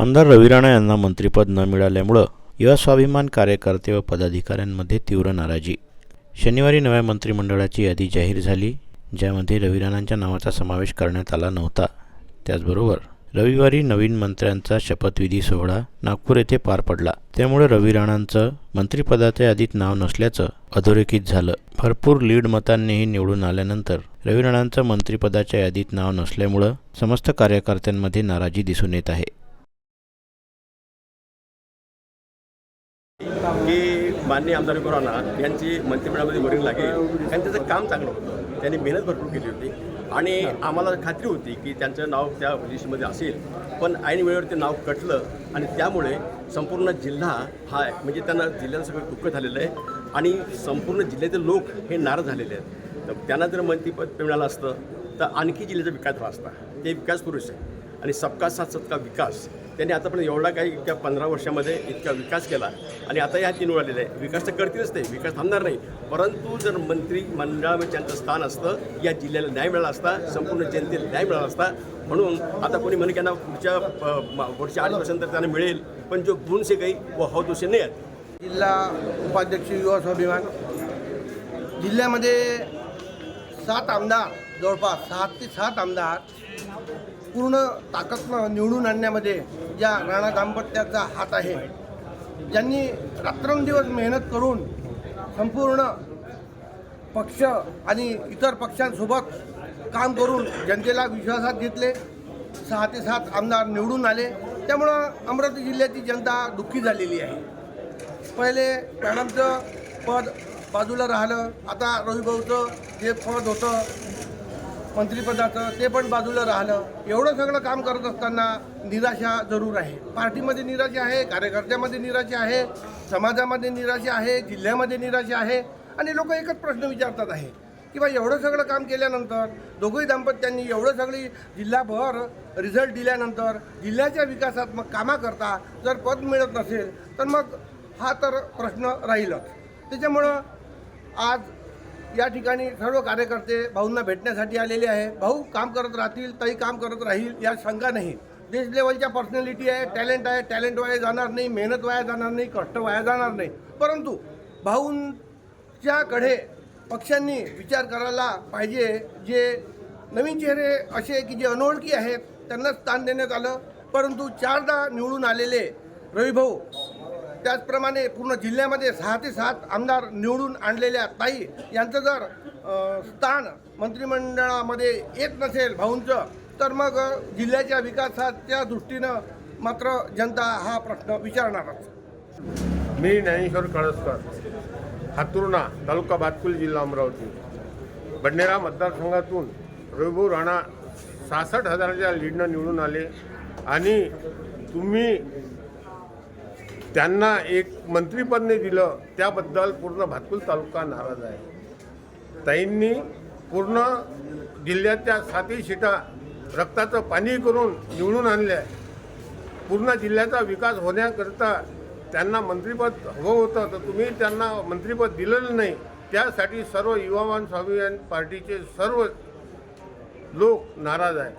आमदार रवी राणा यांना मंत्रिपद न मिळाल्यामुळे युवा स्वाभिमान कार्यकर्ते व पदाधिकाऱ्यांमध्ये तीव्र नाराजी। शनिवारी नव्या मंत्रिमंडळाची यादी जाहीर झाली, ज्यामध्ये रवी राणांच्या नावाचा समावेश करण्यात आला नव्हता। त्याचबरोबर रविवारी नवीन मंत्र्यांचा शपथविधी सोहळा नागपूर येथे पार पडला, त्यामुळे रवी राणांचं मंत्रिपदाच्या यादीत नाव नसल्याचं अधोरेखित झालं। भरपूर लीड मतांनीही निवडून आल्यानंतर रवी राणांचं मंत्रिपदाच्या यादीत नाव नसल्यामुळे समस्त कार्यकर्त्यांमध्ये नाराजी दिसून येत आहे। की माननीय आमदार रवी राणा यांची मंत्रिमंडळामध्ये वरील लागेल आणि त्याचं काम चांगलं होतं, त्यांनी मेहनत भरपूर केली होती आणि आम्हाला खात्री होती की त्यांचं नाव त्या लिस्टमध्ये असेल, पण ऐन वेळेवर ते नाव कटलं आणि त्यामुळे संपूर्ण जिल्हा हा म्हणजे त्यांना जिल्ह्याला सगळं दुःख झालेलं आहे आणि संपूर्ण जिल्ह्यातील लोक हे नाराज झालेले आहेत। तर त्यांना जर मंत्रिपद मिळालं असतं तर आणखी जिल्ह्याचा विकास झाला असता। ते विकास पुरुष आहे आणि सबका साथ सबका विकास त्यांनी आतापर्यंत एवढा काही इतक्या 15 वर्षामध्ये इतका विकास केला आणि आता ह्या 3 निवडलेले आहे। विकास तर करतीलच, ते विकास थांबणार नाही, परंतु जर मंत्रिमंडळामध्ये त्यांचं स्थान असतं, या जिल्ह्याला न्याय मिळाला असता, संपूर्ण जनतेला न्याय मिळाला असता। म्हणून आता कोणी म्हणे की यांना पुढच्या 8 वर्षांतर त्यांना मिळेल, पण जो गुण से काही व हो दुसरे नाही आहेत। जिल्हा उपाध्यक्ष युवा स्वाभिमान जिल्ह्यामध्ये 7 आमदार, जवळपास 6 ते 7 आमदार पूर्ण ताकदनं निवडून आणण्यामध्ये ज्या राणा दाम्पत्याचा हात आहे, ज्यांनी रात्रंदिवस मेहनत करून संपूर्ण पक्ष आणि इतर पक्षांसोबत काम करून जनतेला विश्वासात घेतले। 6 ते 7 आमदार निवडून आले, त्यामुळं अमरावती जिल्ह्याची जनता दुःखी झालेली आहे। पहिले मॅडमचं पद बाजूला राहिलं, आता रविभाऊचं जे पद होतं मंत्रिपदाचं ते पण बाजूला राहिलं। एवढं सगळं काम करत असताना निराशा जरूर आहे, पार्टीमध्ये निराशा आहे, कार्यकर्त्यामध्ये निराशा आहे, समाजामध्ये निराशा आहे, जिल्ह्यामध्ये निराशा आहे आणि लोक एकच प्रश्न विचारतात आहे की बा एवढं सगळं काम केल्यानंतर, दोघंही दाम्पत्यांनी एवढं सगळी जिल्हाभर रिझल्ट दिल्यानंतर जिल्ह्याच्या विकासात मग कामाकरता जर पद मिळत नसेल तर मग हा तर प्रश्न राहीलच। त्याच्यामुळं आज या ठिकाणी सर्व कार्यकर्ते भाऊंना भेटण्यासाठी आलेले आहे। भाऊ काम करत राहतील, ताई काम करत राहील, या शंका नाही। देश लेवलच्या पर्सनॅलिटी आहे, टॅलेंट आहे, टॅलेंट वाया जाणार नाही, मेहनत वाया जाणार नाही, कष्ट वाया जाणार नाही, परंतु भाऊंच्याकडे पक्षांनी विचार करायला पाहिजे। जे नवीन चेहरे असे की जे अनोळखी आहेत त्यांना स्थान देण्यात आलं, परंतु 4दा निवडून आलेले रविभाऊ, त्याचप्रमाणे पूर्ण जिल्ह्यामध्ये 6 ते 7 आमदार निवडून आणलेल्या ताई यांचं जर स्थान मंत्रिमंडळामध्ये येत नसेल भाऊंचं, तर मग जिल्ह्याच्या विकासाच्या दृष्टीनं मात्र जनता हा प्रश्न विचारणारच। मी ज्ञानेश्वर कळसकर, हातुर्णा तालुका भातकुली, जिल्हा अमरावती। बडनेरा मतदारसंघातून रविभाऊ राणा 66,000च्या लीडनं निवडून आले आणि तुम्ही त्यांना एक मंत्रिपद नाही दिलं, त्याबद्दल पूर्ण भातकुल तालुका नाराज आहे। ताईंनी पूर्ण जिल्ह्याच्या 7ही सीटा रक्ताचं पाणी करून निवडून आणल्या। पूर्ण जिल्ह्याचा विकास होण्याकरिता त्यांना मंत्रिपद हवं होतं, तर तुम्ही त्यांना मंत्रिपद दिलेलं नाही। त्यासाठी सर्व युवा स्वाभिमान पार्टीचे सर्व लोक नाराज आहेत।